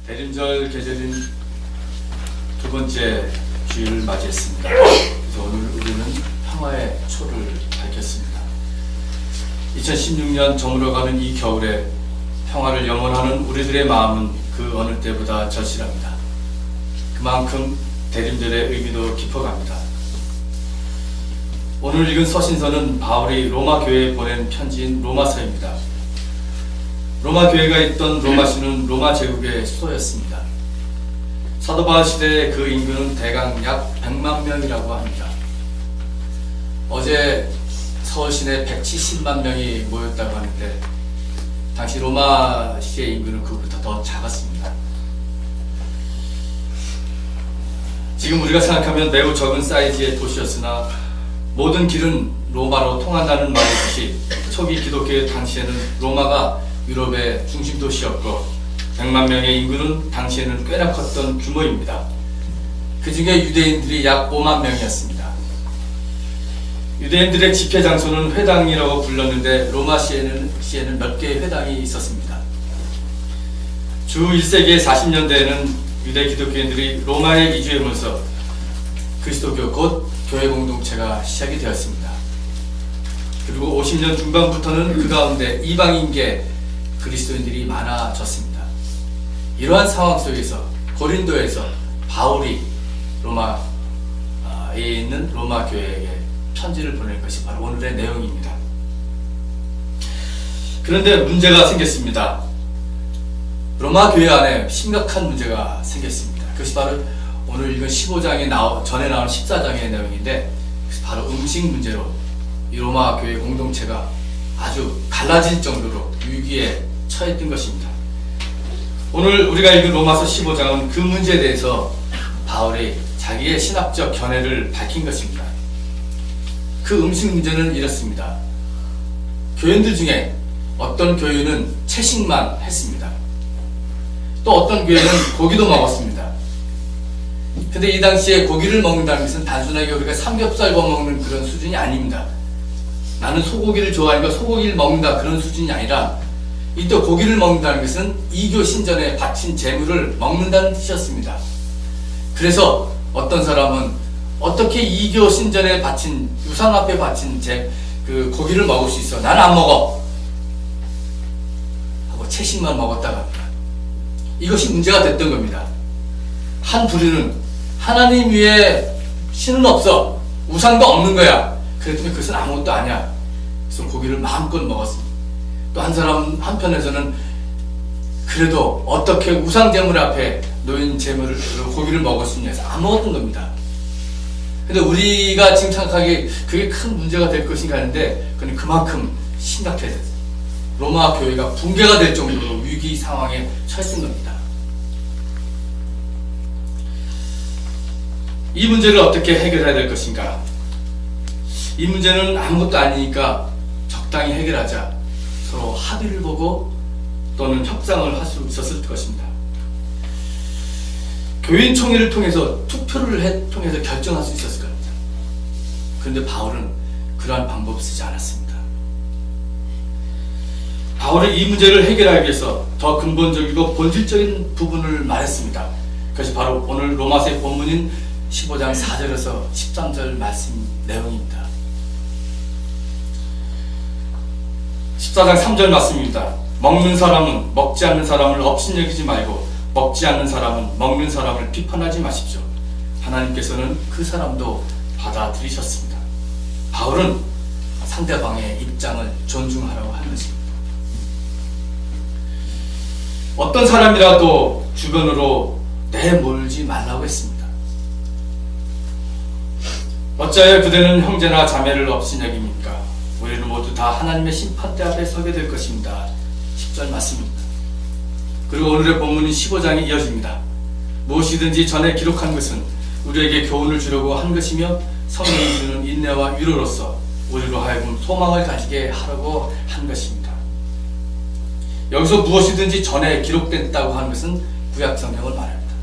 대림절 계절인 두 번째 주일을 맞이했습니다. 그래서 오늘 우리는 평화의 초를 밝혔습니다. 2016년 저물어가는 이 겨울에 평화를 염원하는 우리들의 마음은 그 어느 때보다 절실합니다. 그만큼 대림절의 의미도 깊어갑니다. 오늘 읽은 서신서는 바울이 로마 교회에 보낸 편지인 로마서입니다. 로마 교회가 있던 로마시는 로마 제국의 수도였습니다. 사도 바울 시대의 그 인구는 대강 약 100만 명이라고 합니다. 어제 서울 시내 170만 명이 모였다고 하는데 당시 로마 시의 인구는 그보다 더 작았습니다. 지금 우리가 생각하면 매우 적은 사이즈의 도시였으나 모든 길은 로마로 통한다는 말이 있듯이 초기 기독교의 당시에는 로마가 유럽의 중심 도시였고 100만 명의 인구는 당시에는 꽤나 컸던 규모입니다. 그 중에 유대인들이 약 5만 명이었습니다. 유대인들의 집회 장소는 회당이라고 불렀는데 로마 시에는 몇 개의 회당이 있었습니다. 주 1세기의 40년대에는 유대 기독교인들이 로마에 이주하면서 그리스도교 곧 교회 공동체가 시작이 되었습니다. 그리고 50년 중반부터는 그 가운데 이방인계 그리스도인들이 많아졌습니다. 이러한 상황 속에서 고린도에서 바울이 로마에 있는 로마 교회에게 편지를 보낸 것이 바로 오늘의 내용입니다. 그런데 문제가 생겼습니다. 로마 교회 안에 심각한 문제가 생겼습니다. 그것이 바로 오늘 읽은 15장에 전에 나온 14장의 내용인데 바로 음식 문제로 이 로마 교회 공동체가 아주 갈라질 정도로 위기에 처했던 것입니다. 오늘 우리가 읽은 로마서 15장은 그 문제에 대해서 바울이 자기의 신학적 견해를 밝힌 것입니다. 그 음식 문제는 이렇습니다. 교인들 중에 어떤 교인은 채식만 했습니다. 또 어떤 교인은 고기도 먹었습니다. 근데 이 당시에 고기를 먹는다는 것은 단순하게 우리가 삼겹살 구워 먹는 그런 수준이 아닙니다. 나는 소고기를 좋아하니까 소고기를 먹는다 그런 수준이 아니라 이때 고기를 먹는다는 것은 이교 신전에 바친 제물을 먹는다는 뜻이었습니다. 그래서 어떤 사람은 어떻게 이교 신전에 바친 우상 앞에 바친 그 고기를 먹을 수 있어? 나는 안 먹어. 하고 채식만 먹었다가 합니다. 이것이 문제가 됐던 겁니다. 한 부류는 하나님 위에 신은 없어. 우상도 없는 거야. 그랬더니 그것은 아무것도 아니야. 그래서 고기를 마음껏 먹었습니다. 또 한 사람 한편에서는 그래도 어떻게 우상 제물 앞에 놓인 제물을 고기를 먹을 수 있냐 해서 안 먹었던 겁니다. 근데 우리가 지금 생각하기에 그게 큰 문제가 될 것인가 하는데 그건 그만큼 심각해졌어요. 로마 교회가 붕괴가 될 정도로 위기 상황에 처했던 겁니다. 이 문제를 어떻게 해결해야 될 것인가? 이 문제는 아무것도 아니니까 적당히 해결하자. 서로 합의를 보고 또는 협상을 할 수 있었을 것입니다. 교인 총회를 통해서 투표를 통해서 결정할 수 있었을 겁니다. 그런데 바울은 그러한 방법을 쓰지 않았습니다. 바울은 이 문제를 해결하기 위해서 더 근본적이고 본질적인 부분을 말했습니다. 그것이 바로 오늘 로마서의 본문인 15장 4절에서 13절 말씀 내용입니다. 14장 3절 말씀입니다. 먹는 사람은 먹지 않는 사람을 업신여기지 말고 먹지 않는 사람은 먹는 사람을 비판하지 마십시오. 하나님께서는 그 사람도 받아들이셨습니다. 바울은 상대방의 입장을 존중하라고 하는 것입니다. 어떤 사람이라도 주변으로 내몰지 말라고 했습니다. 어찌하여 그대는 형제나 자매를 업신여깁니까? 우리는 모두 다 하나님의 심판대 앞에 서게 될 것입니다. 10절 말씀입니다. 그리고 오늘의 본문인 15장이 이어집니다. 무엇이든지 전에 기록한 것은 우리에게 교훈을 주려고 한 것이며 성령이 주는 인내와 위로로서 우리로 하여금 소망을 가지게 하려고 한 것입니다. 여기서 무엇이든지 전에 기록됐다고 하는 것은 구약 성경을 말합니다.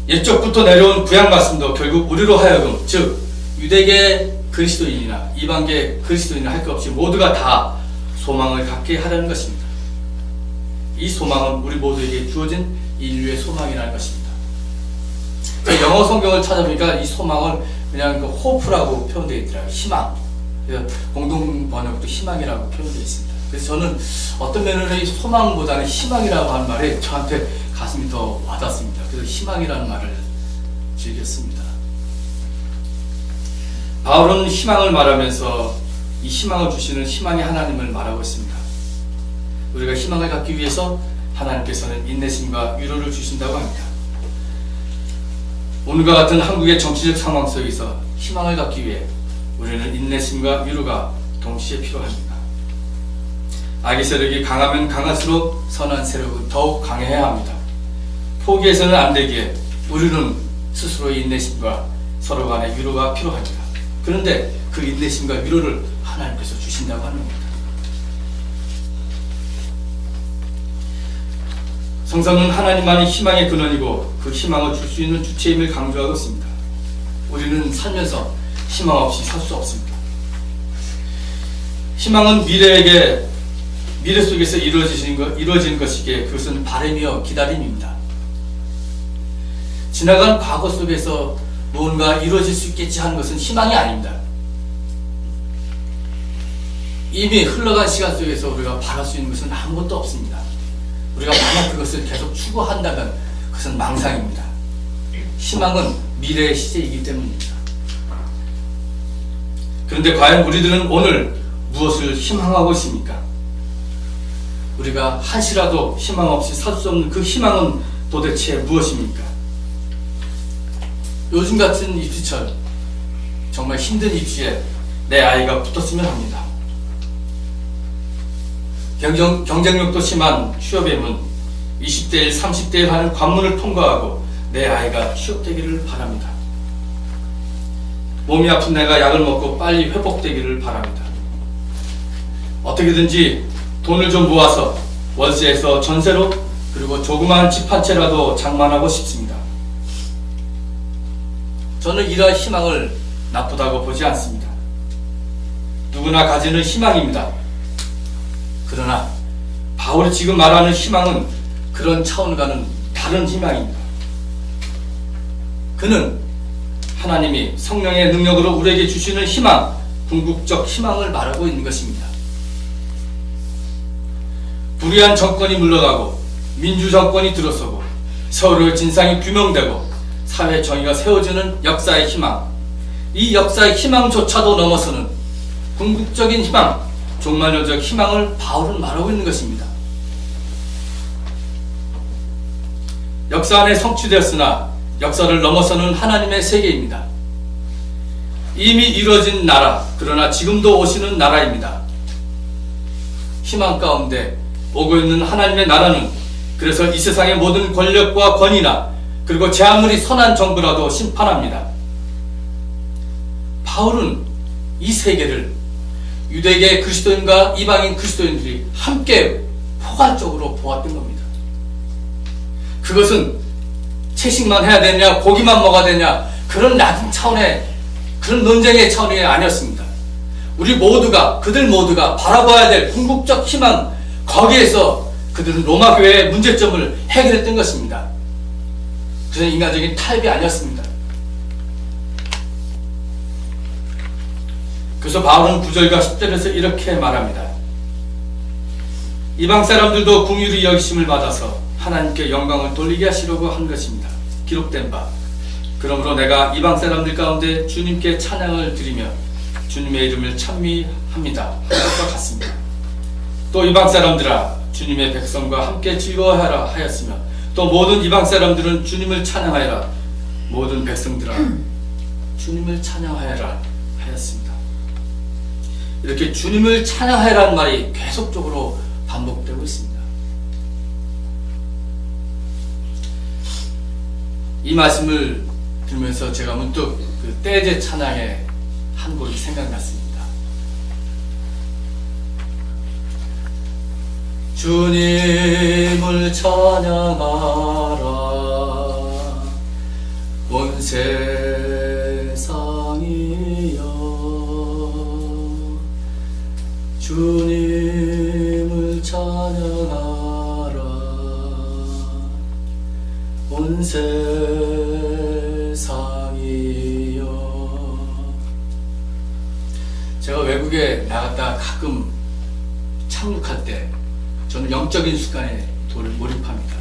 옛적부터 내려온 구약 말씀도 결국 우리로 하여금 즉 유대계 그리스도인이나 이방계 그리스도인이나 할 것 없이 모두가 다 소망을 갖게 하려는 것입니다. 이 소망은 우리 모두에게 주어진 인류의 소망이라는 것입니다. 영어 성경을 찾아보니까 이 소망을 그냥 그 호프라고 표현되어 있더라고요. 희망. 공동 번역도 희망이라고 표현되어 있습니다. 그래서 저는 어떤 면으로 이 소망보다는 희망이라고 하는 말이 저한테 가슴이 더 와닿습니다. 그래서 희망이라는 말을 즐겼습니다. 바울은 희망을 말하면서 이 희망을 주시는 희망의 하나님을 말하고 있습니다. 우리가 희망을 갖기 위해서 하나님께서는 인내심과 위로를 주신다고 합니다. 오늘과 같은 한국의 정치적 상황 속에서 희망을 갖기 위해 우리는 인내심과 위로가 동시에 필요합니다. 악의 세력이 강하면 강할수록 선한 세력은 더욱 강해야 합니다. 포기해서는 안 되기에 우리는 스스로의 인내심과 서로 간의 위로가 필요합니다. 그런데 그 인내심과 위로를 하나님께서 주신다고 하는 겁니다. 성서는 하나님만이 희망의 근원이고 그 희망을 줄 수 있는 주체임을 강조하고 있습니다. 우리는 살면서 희망 없이 살 수 없습니다. 희망은 미래 속에서 이루어지는 것이기에 그것은 바람이요 기다림입니다. 지나간 과거 속에서 무언가 이루어질 수 있겠지 하는 것은 희망이 아닙니다. 이미 흘러간 시간 속에서 우리가 바랄 수 있는 것은 아무것도 없습니다. 우리가 만약 그것을 계속 추구한다면 그것은 망상입니다. 희망은 미래의 시제이기 때문입니다. 그런데 과연 우리들은 오늘 무엇을 희망하고 있습니까? 우리가 한시라도 희망 없이 살 수 없는 그 희망은 도대체 무엇입니까? 요즘 같은 입시철, 정말 힘든 입시에 내 아이가 붙었으면 합니다. 경쟁력도 심한 취업에는 20대 1, 30대 1 하는 관문을 통과하고 내 아이가 취업되기를 바랍니다. 몸이 아픈 내가 약을 먹고 빨리 회복되기를 바랍니다. 어떻게든지 돈을 좀 모아서 월세에서 전세로 그리고 조그마한 집 한 채라도 장만하고 싶습니다. 저는 이러한 희망을 나쁘다고 보지 않습니다. 누구나 가지는 희망입니다. 그러나 바울이 지금 말하는 희망은 그런 차원과는 다른 희망입니다. 그는 하나님이 성령의 능력으로 우리에게 주시는 희망, 궁극적 희망을 말하고 있는 것입니다. 불의한 정권이 물러가고 민주정권이 들어서고 서로의 진상이 규명되고 사회 정의가 세워지는 역사의 희망, 이 역사의 희망조차도 넘어서는 궁극적인 희망, 종말론적 희망을 바울은 말하고 있는 것입니다. 역사 안에 성취되었으나 역사를 넘어서는 하나님의 세계입니다. 이미 이루어진 나라, 그러나 지금도 오시는 나라입니다. 희망 가운데 오고 있는 하나님의 나라는 그래서 이 세상의 모든 권력과 권위나 그리고 제 아무리 선한 정부라도 심판합니다. 바울은 이 세계를 유대계 그리스도인과 이방인 그리스도인들이 함께 포괄적으로 보았던 겁니다. 그것은 채식만 해야 되냐, 고기만 먹어야 되냐, 그런 낮은 차원의 그런 논쟁의 차원이 아니었습니다. 우리 모두가, 그들 모두가 바라봐야 될 궁극적 희망, 거기에서 그들은 로마 교회의 문제점을 해결했던 것입니다. 그것은 인간적인 타협이 아니었습니다. 그래서 바울은 9절과 10절에서 이렇게 말합니다. 이방 사람들도 긍휼히 여기심을 받아서 하나님께 영광을 돌리게 하시려고 한 것입니다. 기록된 바. 그러므로 내가 이방 사람들 가운데 주님께 찬양을 드리며 주님의 이름을 찬미합니다. 한 것과 같습니다. 또 이방 사람들아 주님의 백성과 함께 즐거워하라 하였으며 또 모든 이방 사람들은 주님을 찬양하여라. 모든 백성들아 주님을 찬양하여라 하였습니다. 이렇게 주님을 찬양하여라는 말이 계속적으로 반복되고 있습니다. 이 말씀을 들으면서 제가 문득 그 떼제 찬양의 한 곡이 생각났습니다. 주님을 찬양하라 온 세상이여 주님을 찬양하라 세상이여. 제가 외국에 나갔다 가끔 착륙할 때 저는 영적인 순간에 몰입합니다.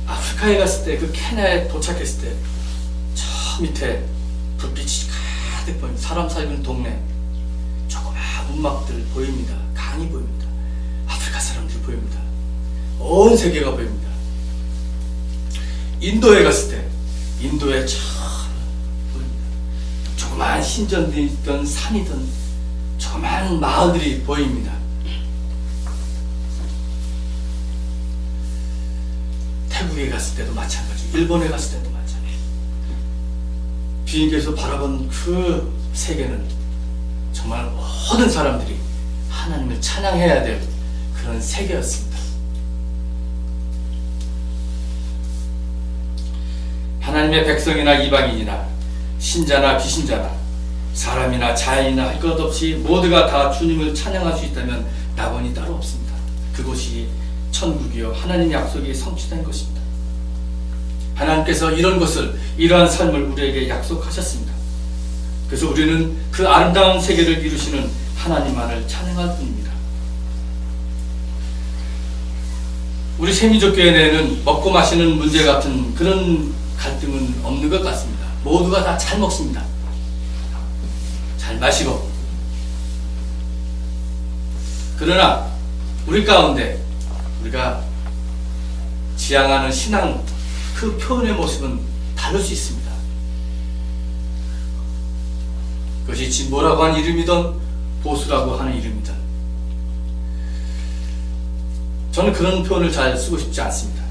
아프리카에 갔을 때, 그 케냐에 도착했을 때 저 밑에 불빛이 가득 보입니다. 사람 살고 동네 조그마한 움막들 보입니다. 강이 보입니다. 아프리카 사람들이 보입니다. 온 세계가 보입니다. 인도에 갔을 때 인도에 저 보입니다. 조그마한 신전이든 산이든 조그마한 마을들이 보입니다. 태국에 갔을 때도 마찬가지고, 일본에 갔을 때도 마찬가지고, 비행기에서 바라본 그 세계는 정말 모든 사람들이 하나님을 찬양해야 될 그런 세계였습니다. 하나님의 백성이나 이방인이나 신자나 비신자나 사람이나 자연이나 할 것 없이 모두가 다 주님을 찬양할 수 있다면 낙원이 따로 없습니다. 그곳이 천국이요 하나님의 약속이 성취된 것입니다. 하나님께서 이러한 삶을 우리에게 약속하셨습니다. 그래서 우리는 그 아름다운 세계를 이루시는 하나님만을 찬양할 뿐입니다. 우리 세미족교회 내에는 먹고 마시는 문제 같은 그런 갈등은 없는 것 같습니다. 모두가 다 잘 먹습니다. 잘 마시고. 그러나 우리 가운데 우리가 지향하는 신앙, 그 표현의 모습은 다를 수 있습니다. 그것이 진보라고 하는 이름이든 보수라고 하는 이름이든, 저는 그런 표현을 잘 쓰고 싶지 않습니다.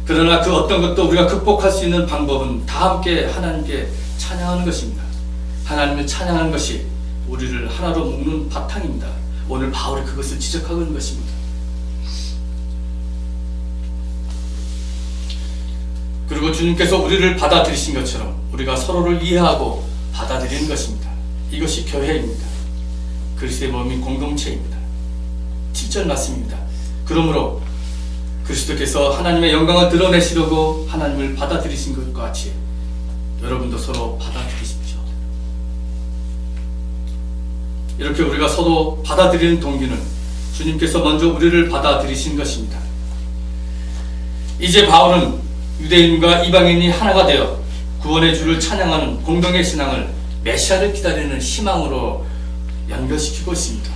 그러나 그 어떤 것도 우리가 극복할 수 있는 방법은 다 함께 하나님께 찬양하는 것입니다. 하나님을 찬양하는 것이 우리를 하나로 묶는 바탕입니다. 오늘 바울이 그것을 지적하고 있는 것입니다. 그리고 주님께서 우리를 받아들이신 것처럼 우리가 서로를 이해하고 받아들이는 것입니다. 이것이 교회입니다. 그리스도의 몸인 공동체입니다. 7절 말씀입니다. 그러므로 그리스도께서 하나님의 영광을 드러내시려고 하나님을 받아들이신 것과 같이 여러분도 서로 받아들이십시오. 이렇게 우리가 서로 받아들이는 동기는 주님께서 먼저 우리를 받아들이신 것입니다. 이제 바울은 유대인과 이방인이 하나가 되어 구원의 주를 찬양하는 공동의 신앙을 메시아를 기다리는 희망으로 연결시키고 있습니다.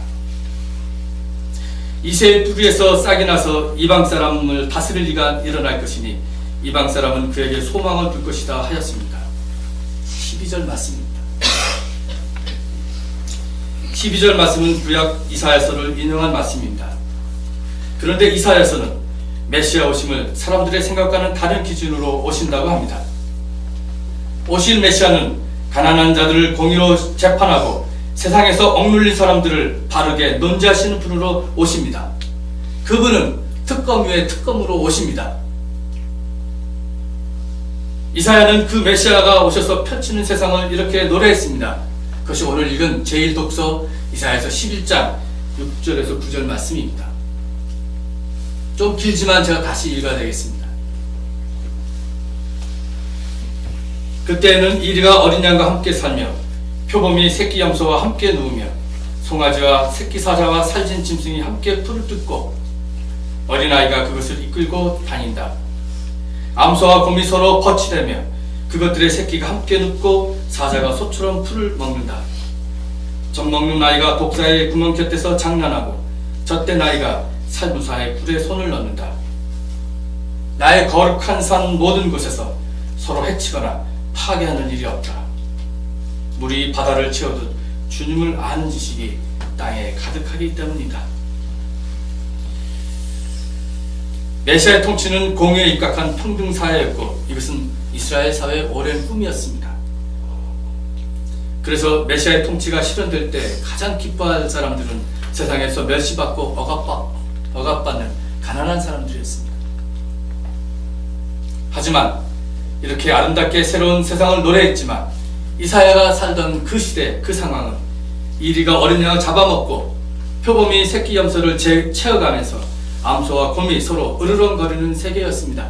이새의 뿌리에서 싹이 나서 이방 사람을 다스릴 이가 일어날 것이니 이방 사람은 그에게 소망을 둘 것이다 하였습니다. 12절 말씀입니다. 12절 말씀은 구약 이사야서를 인용한 말씀입니다. 그런데 이사야서는 메시아 오심을 사람들의 생각과는 다른 기준으로 오신다고 합니다. 오실 메시아는 가난한 자들을 공의로 재판하고 세상에서 억눌린 사람들을 바르게 논지하시는 분으로 오십니다. 그분은 특검 위에 특검으로 오십니다. 이사야는 그 메시아가 오셔서 펼치는 세상을 이렇게 노래했습니다. 그것이 오늘 읽은 제1독서 이사야서 11장 6절에서 9절 말씀입니다. 좀 길지만 제가 다시 읽어야 되겠습니다. 그때는 이리가 어린 양과 함께 살며 표범이 새끼 염소와 함께 누우며 송아지와 새끼 사자와 살진 짐승이 함께 풀을 뜯고 어린아이가 그것을 이끌고 다닌다. 암소와 곰이 서로 거치대며 그것들의 새끼가 함께 눕고 사자가 소처럼 풀을 먹는다. 젖 먹는 아이가 독사의 구멍 곁에서 장난하고 젖된 아이가 살부사의 굴에 손을 넣는다. 나의 거룩한 산 모든 곳에서 서로 해치거나 파괴하는 일이 없다. 물이 바다를 채워듯 주님을 아는 지식이 땅에 가득하기 때문이다. 메시아의 통치는 공의에 입각한 평등사회였고 이것은 이스라엘 사회의 오랜 꿈이었습니다. 그래서 메시아의 통치가 실현될 때 가장 기뻐할 사람들은 세상에서 멸시받고 억압받는 가난한 사람들이었습니다. 하지만 이렇게 아름답게 새로운 세상을 노래했지만 이사야가 살던 그 시대 그 상황은 이리가 어린 양을 잡아먹고 표범이 새끼 염소를 채워가면서 암소와 곰이 서로 으르렁거리는 세계였습니다.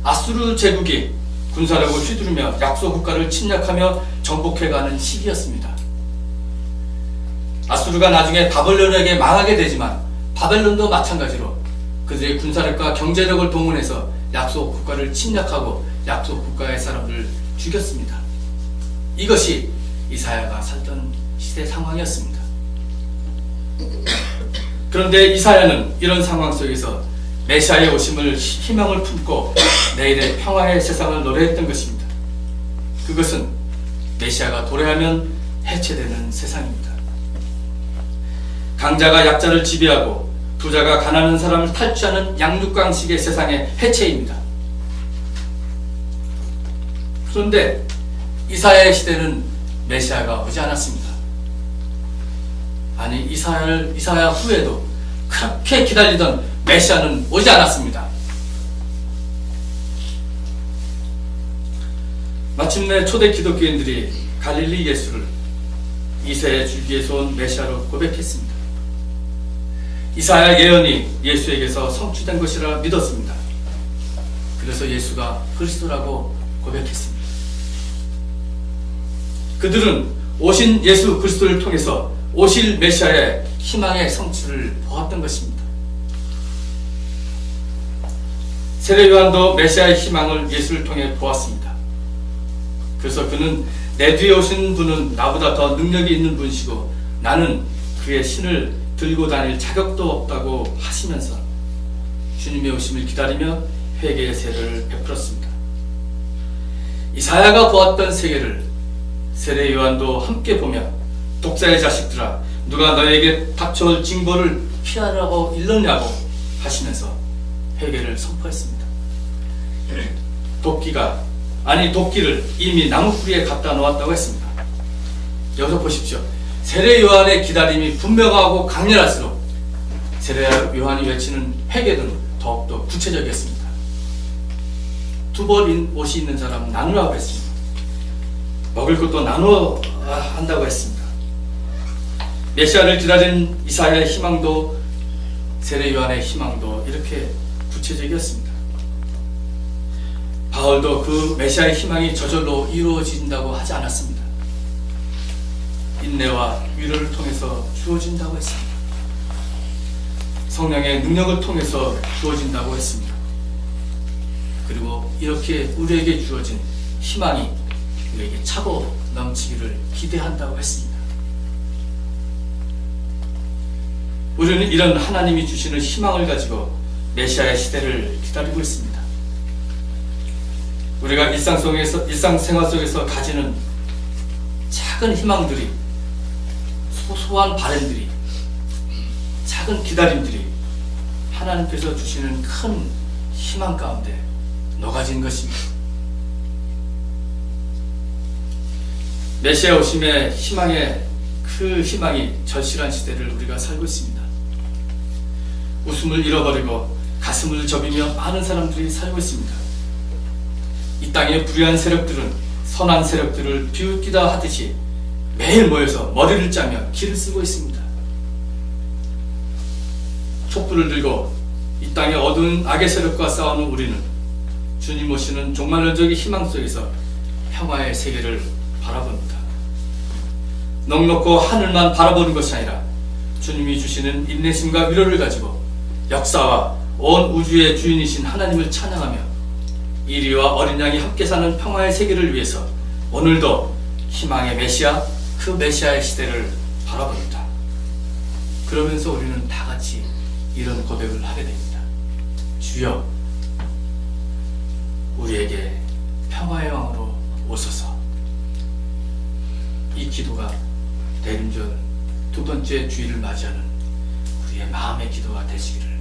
아수르 제국이 군사력을 휘두르며 약소 국가를 침략하며 정복해가는 시기였습니다. 아수르가 나중에 바벨론에게 망하게 되지만 바벨론도 마찬가지로 그들의 군사력과 경제력을 동원해서 약소 국가를 침략하고 약소 국가의 사람들을 죽였습니다. 이것이 이사야가 살던 시대 상황이었습니다. 그런데 이사야는 이런 상황 속에서 메시아의 오심을 희망을 품고 내일의 평화의 세상을 노래했던 것입니다. 그것은 메시아가 도래하면 해체되는 세상입니다. 강자가 약자를 지배하고 부자가 가난한 사람을 탈취하는 양육강식의 세상의 해체입니다. 그런데 이사야의 시대는 메시아가 오지 않았습니다. 아니, 이사야 후에도 그렇게 기다리던 메시아는 오지 않았습니다. 마침내 초대 기독교인들이 갈릴리 예수를 이새의 줄기에서 온 메시아로 고백했습니다. 이사야 예언이 예수에게서 성취된 것이라 믿었습니다. 그래서 예수가 그리스도라고 고백했습니다. 그들은 오신 예수 그리스도를 통해서 오실 메시아의 희망의 성취를 보았던 것입니다. 세례 요한도 메시아의 희망을 예수를 통해 보았습니다. 그래서 그는 내 뒤에 오신 분은 나보다 더 능력이 있는 분이시고 나는 그의 신을 들고 다닐 자격도 없다고 하시면서 주님의 오심을 기다리며 회개의 세례를 베풀었습니다. 이사야가 보았던 세계를 세례 요한도 함께 보며 독사의 자식들아 누가 너에게 닥쳐올 징벌을 피하라고 일렀냐고 하시면서 회개를 선포했습니다. 도끼를 이미 나무뿌리에 갖다 놓았다고 했습니다. 여기서 보십시오. 세례 요한의 기다림이 분명하고 강렬할수록 세례 요한이 외치는 회개는 더욱더 구체적이었습니다. 두벌인 옷이 있는 사람은 나누라고 했습니다. 먹을 것도 나누어 한다고 했습니다. 메시아를 기다린 이사야의 희망도 세례 요한의 희망도 이렇게 구체적이었습니다. 바울도 그 메시아의 희망이 저절로 이루어진다고 하지 않았습니다. 인내와 위로를 통해서 주어진다고 했습니다. 성령의 능력을 통해서 주어진다고 했습니다. 그리고 이렇게 우리에게 주어진 희망이 우리에게 차고 넘치기를 기대한다고 했습니다. 우리는 이런 하나님이 주시는 희망을 가지고 메시아의 시대를 기다리고 있습니다. 우리가 일상생활 속에서 가지는 작은 희망들이, 소소한 바램들이, 작은 기다림들이 하나님께서 주시는 큰 희망 가운데 녹아진 것입니다. 메시아 오심의 그 희망이 절실한 시대를 우리가 살고 있습니다. 웃음을 잃어버리고 가슴을 접이며 많은 사람들이 살고 있습니다. 이 땅의 불의한 세력들은 선한 세력들을 비웃기다 하듯이 매일 모여서 머리를 짜며 기를 쓰고 있습니다. 촛불을 들고 이 땅의 어두운 악의 세력과 싸우는 우리는 주님 오시는 종말론적인 희망 속에서 평화의 세계를 바라봅니다. 넉넉고 하늘만 바라보는 것이 아니라 주님이 주시는 인내심과 위로를 가지고 역사와 온 우주의 주인이신 하나님을 찬양하며 이리와 어린 양이 함께 사는 평화의 세계를 위해서 오늘도 희망의 메시아, 그 메시아의 시대를 바라봅니다. 그러면서 우리는 다 같이 이런 고백을 하게 됩니다. 주여, 우리에게 평화의 왕으로 오소서. 이 기도가 대림절 두 번째 주일을 맞이하는 우리의 마음의 기도가 되시기를